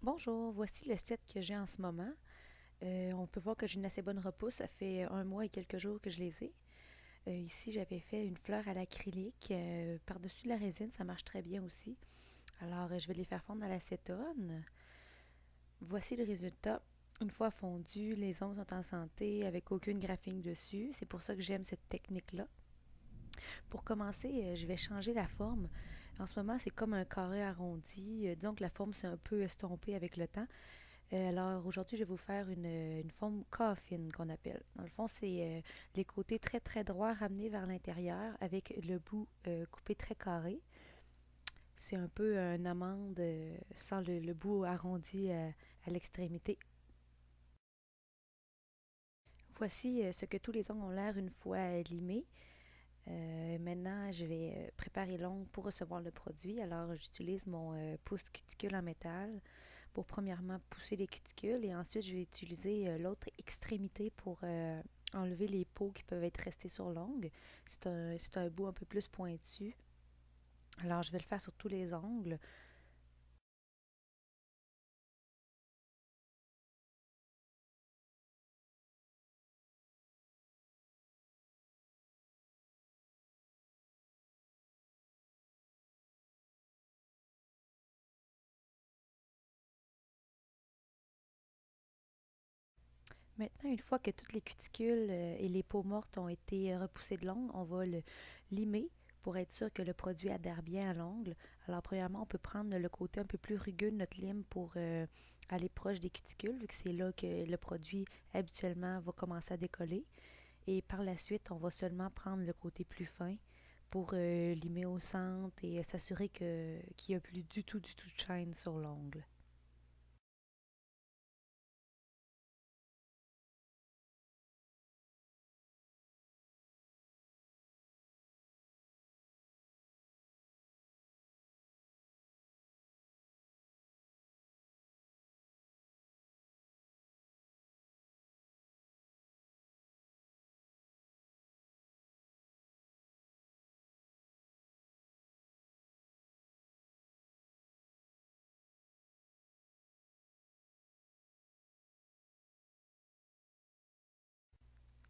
Bonjour, voici le set que j'ai en ce moment. On peut voir que j'ai une assez bonne repousse. Ça fait un mois et quelques jours que je les ai. Ici, j'avais fait une fleur à l'acrylique par-dessus la résine. Ça marche très bien aussi. Alors, je vais les faire fondre à l'acétone. Voici le résultat. Une fois fondu, les ongles sont en santé avec aucune graphine dessus. C'est pour ça que j'aime cette technique-là. Pour commencer, je vais changer la forme. En ce moment, c'est comme un carré arrondi. Disons que la forme s'est un peu estompée avec le temps. Alors aujourd'hui, je vais vous faire une forme coffin qu'on appelle. Dans le fond, c'est les côtés très très droits ramenés vers l'intérieur avec le bout coupé très carré. C'est un peu une amande sans le bout arrondi à l'extrémité. Voici ce que tous les ongles ont l'air une fois limés. Maintenant, je vais préparer l'ongle pour recevoir le produit. Alors, j'utilise mon pouce cuticule en métal pour premièrement pousser les cuticules et ensuite je vais utiliser l'autre extrémité pour enlever les peaux qui peuvent être restées sur l'ongle. C'est un bout un peu plus pointu. Alors, je vais le faire sur tous les ongles. Maintenant, une fois que toutes les cuticules et les peaux mortes ont été repoussées de l'ongle, on va le limer pour être sûr que le produit adhère bien à l'ongle. Alors, premièrement, on peut prendre le côté un peu plus rugueux de notre lime pour aller proche des cuticules, vu que c'est là que le produit habituellement va commencer à décoller. Et par la suite, on va seulement prendre le côté plus fin pour limer au centre et s'assurer qu'il n'y a plus du tout de shine sur l'ongle.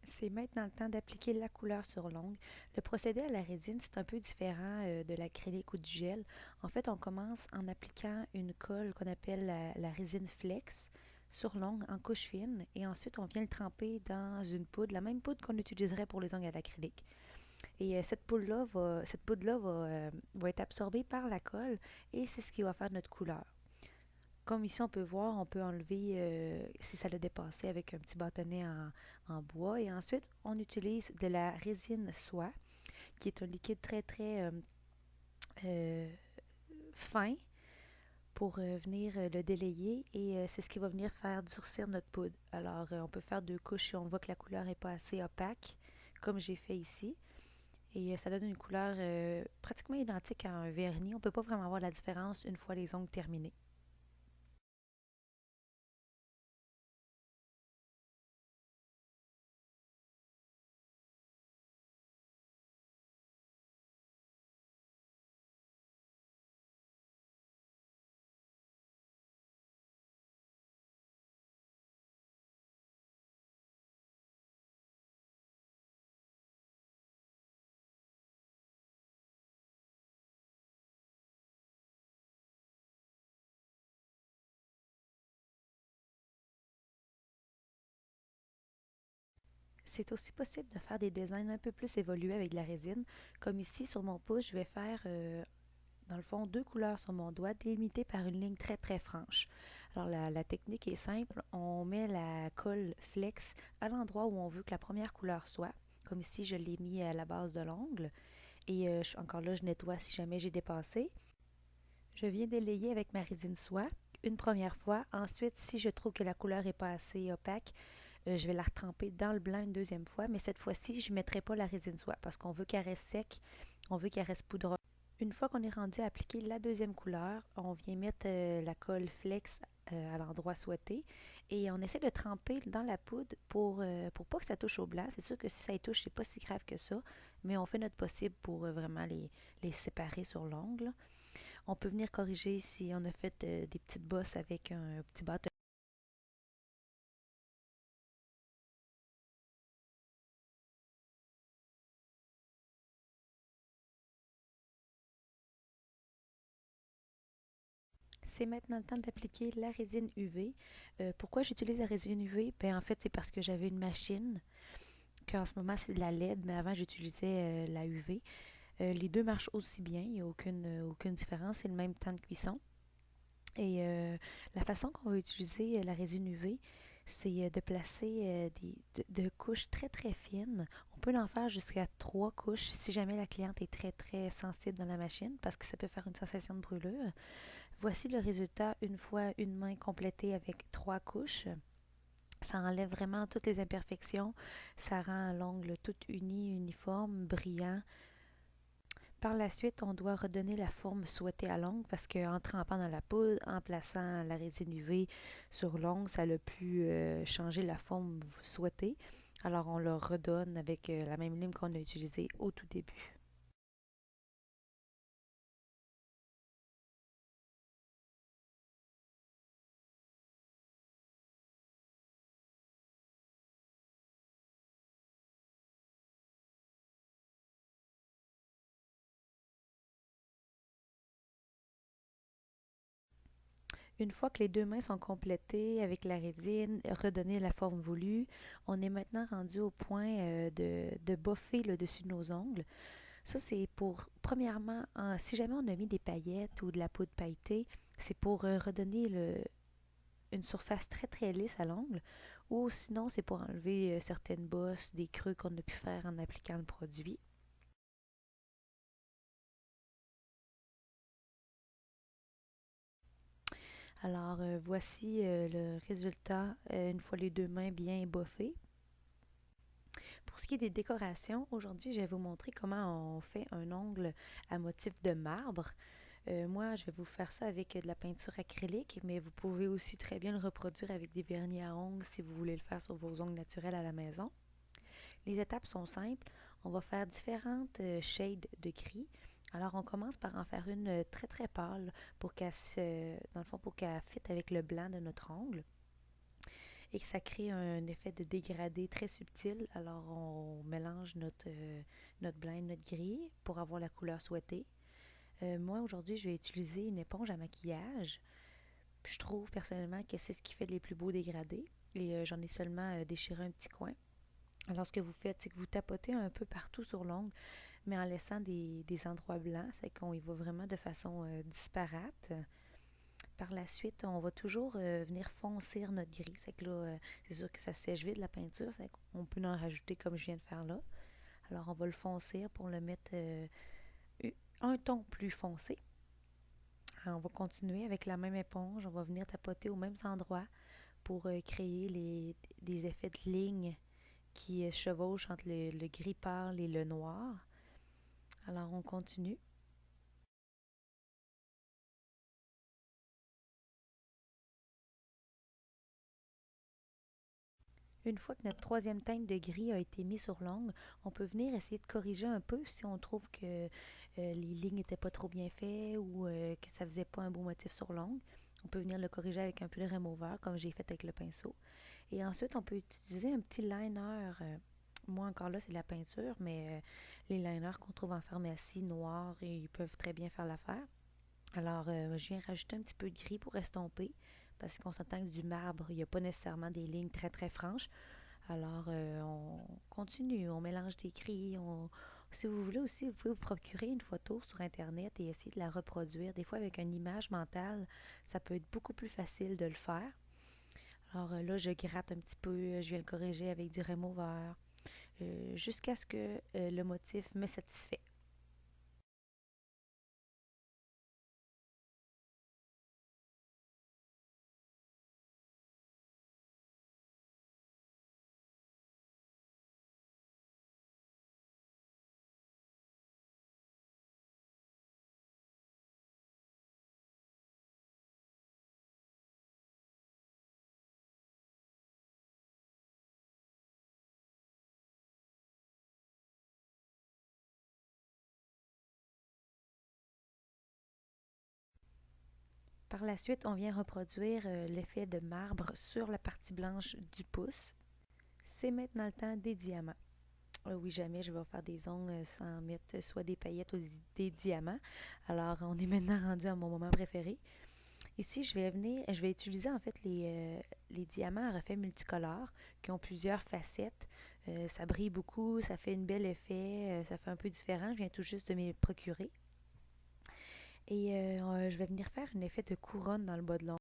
C'est maintenant le temps d'appliquer la couleur sur l'ongle. Le procédé à la résine, c'est un peu différent de l'acrylique ou du gel. En fait, on commence en appliquant une colle qu'on appelle la résine flex sur l'ongle en couche fine et ensuite on vient le tremper dans une poudre, la même poudre qu'on utiliserait pour les ongles à l'acrylique. Et cette poudre-là va être absorbée par la colle et c'est ce qui va faire notre couleur. Comme ici, on peut voir, on peut enlever si ça l'a dépassé avec un petit bâtonnet en bois. Et ensuite, on utilise de la résine soie, qui est un liquide très, très euh, fin pour venir le délayer. Et c'est ce qui va venir faire durcir notre poudre. Alors, on peut faire deux couches si on voit que la couleur n'est pas assez opaque, comme j'ai fait ici. Et ça donne une couleur pratiquement identique à un vernis. On ne peut pas vraiment voir la différence une fois les ongles terminés. C'est aussi possible de faire des designs un peu plus évolués avec de la résine. Comme ici, sur mon pouce, je vais faire, dans le fond, deux couleurs sur mon doigt, délimitées par une ligne très très franche. Alors la technique est simple. On met la colle flex à l'endroit où on veut que la première couleur soit. Comme ici, je l'ai mis à la base de l'ongle. Et encore là, je nettoie si jamais j'ai dépassé. Je viens d'élayer avec ma résine soie une première fois. Ensuite, si je trouve que la couleur n'est pas assez opaque, je vais la retremper dans le blanc une deuxième fois, mais cette fois-ci, je ne mettrai pas la résine soie parce qu'on veut qu'elle reste sec, on veut qu'elle reste poudreuse. Une fois qu'on est rendu à appliquer la deuxième couleur, on vient mettre la colle flex à l'endroit souhaité et on essaie de tremper dans la poudre pour pas que ça touche au blanc. C'est sûr que si ça y touche, c'est pas si grave que ça, mais on fait notre possible pour vraiment les séparer sur l'ongle. On peut venir corriger si on a fait des petites bosses avec un petit bâton. C'est maintenant le temps d'appliquer la résine UV. Pourquoi j'utilise la résine UV? Ben, en fait, c'est parce que j'avais une machine, qu'en ce moment c'est de la LED, mais avant j'utilisais la UV. Les deux marchent aussi bien, il n'y a aucune différence, c'est le même temps de cuisson. Et la façon qu'on va utiliser la résine UV, c'est de placer de couches très très fines. On peut en faire jusqu'à trois couches si jamais la cliente est très très sensible dans la machine parce que ça peut faire une sensation de brûlure. Voici le résultat une fois une main complétée avec trois couches. Ça enlève vraiment toutes les imperfections. Ça rend l'ongle tout uni, uniforme, brillant. Par la suite, on doit redonner la forme souhaitée à l'ongle parce qu'en trempant dans la poudre, en plaçant la résine UV sur l'ongle, ça a pu changer la forme souhaitée. Alors on le redonne avec la même lime qu'on a utilisée au tout début. Une fois que les deux mains sont complétées avec la résine, redonner la forme voulue, on est maintenant rendu au point de boffer le dessus de nos ongles. Ça, c'est pour, premièrement, si jamais on a mis des paillettes ou de la poudre pailletée, c'est pour redonner une surface très très lisse à l'ongle, ou sinon c'est pour enlever certaines bosses, des creux qu'on a pu faire en appliquant le produit. Alors voici le résultat une fois les deux mains bien boffées. Pour ce qui est des décorations, aujourd'hui je vais vous montrer comment on fait un ongle à motif de marbre. Moi, je vais vous faire ça avec de la peinture acrylique, mais vous pouvez aussi très bien le reproduire avec des vernis à ongles si vous voulez le faire sur vos ongles naturels à la maison. Les étapes sont simples. On va faire différentes shades de gris. Alors, on commence par en faire une très très pâle pour qu'elle dans le fond, pour qu'elle fitte avec le blanc de notre ongle et que ça crée un effet de dégradé très subtil. Alors, on mélange notre blanc et notre gris pour avoir la couleur souhaitée. Moi, aujourd'hui, je vais utiliser une éponge à maquillage. Je trouve personnellement que c'est ce qui fait les plus beaux dégradés. Et j'en ai seulement déchiré un petit coin. Alors, ce que vous faites, c'est que vous tapotez un peu partout sur l'ongle, mais en laissant des endroits blancs. C'est qu'on y va vraiment de façon disparate. Par la suite, on va toujours venir foncir notre gris. C'est que là, c'est sûr que ça sèche vite la peinture. C'est qu'on peut en rajouter comme je viens de faire là. Alors, on va le foncir pour le mettre un ton plus foncé. Alors, on va continuer avec la même éponge. On va venir tapoter aux mêmes endroits pour créer des effets de ligne qui chevauchent entre le gris pâle et le noir. Alors, on continue. Une fois que notre troisième teinte de gris a été mise sur l'ongle, on peut venir essayer de corriger un peu si on trouve que les lignes n'étaient pas trop bien faites ou que ça faisait pas un beau motif sur l'ongle. On peut venir le corriger avec un peu de remover, comme j'ai fait avec le pinceau. Et ensuite, on peut utiliser un petit liner. Moi, encore là, c'est de la peinture, mais les liners qu'on trouve en pharmacie noirs, ils peuvent très bien faire l'affaire. Alors, je viens rajouter un petit peu de gris pour estomper, parce qu'on s'entend que du marbre, il n'y a pas nécessairement des lignes très très franches. Alors, on continue, on mélange des gris. Si vous voulez aussi, vous pouvez vous procurer une photo sur Internet et essayer de la reproduire. Des fois, avec une image mentale, ça peut être beaucoup plus facile de le faire. Alors là, je gratte un petit peu, je viens le corriger avec du remover, jusqu'à ce que le motif me satisfait. Par la suite, on vient reproduire l'effet de marbre sur la partie blanche du pouce. C'est maintenant le temps des diamants. Oui, jamais je vais faire des ongles sans mettre soit des paillettes ou des diamants. Alors, on est maintenant rendu à mon moment préféré. Ici, je vais utiliser en fait les diamants à reflet multicolores qui ont plusieurs facettes. Ça brille beaucoup, ça fait un bel effet, ça fait un peu différent. Je viens tout juste de me les procurer. Et je vais venir faire un effet de couronne dans le bas de l'ongle.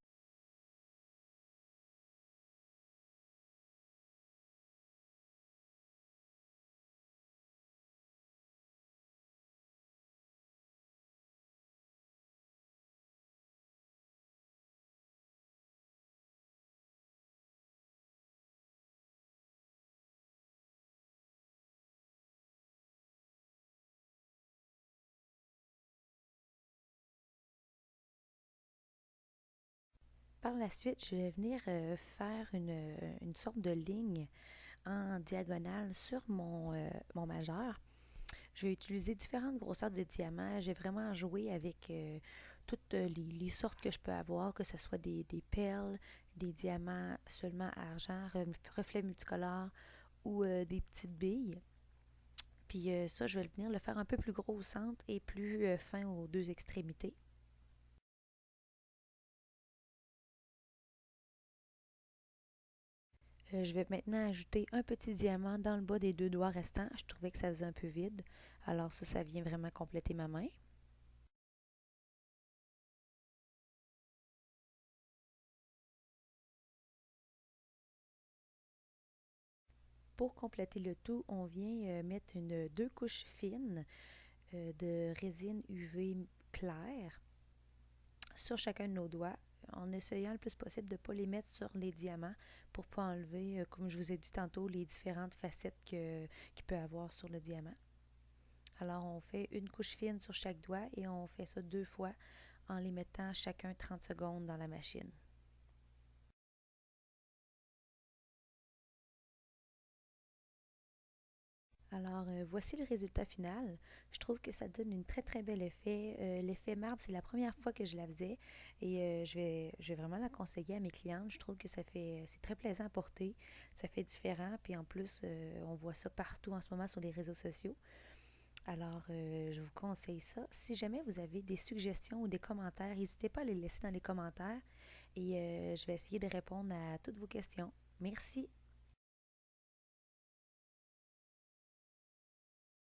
Par la suite, je vais venir faire une sorte de ligne en diagonale sur mon majeur. Je vais utiliser différentes grosseurs de diamants. J'ai vraiment joué avec toutes les sortes que je peux avoir, que ce soit des perles, des diamants seulement à argent, reflets multicolores ou des petites billes. Puis ça, je vais venir le faire un peu plus gros au centre et plus fin aux deux extrémités. Je vais maintenant ajouter un petit diamant dans le bas des deux doigts restants. Je trouvais que ça faisait un peu vide. Alors ça vient vraiment compléter ma main. Pour compléter le tout, on vient mettre deux couches fines de résine UV claire sur chacun de nos doigts en essayant le plus possible de ne pas les mettre sur les diamants pour ne pas enlever, comme je vous ai dit tantôt, les différentes facettes qu'il peut avoir sur le diamant. Alors on fait une couche fine sur chaque doigt et on fait ça deux fois en les mettant chacun 30 secondes dans la machine. Alors, voici le résultat final. Je trouve que ça donne un très très bel effet. L'effet marbre, c'est la première fois que je la faisais et je vais vraiment la conseiller à mes clientes. Je trouve que c'est très plaisant à porter, ça fait différent, puis en plus, on voit ça partout en ce moment sur les réseaux sociaux. Alors, je vous conseille ça. Si jamais vous avez des suggestions ou des commentaires, n'hésitez pas à les laisser dans les commentaires et je vais essayer de répondre à toutes vos questions. Merci.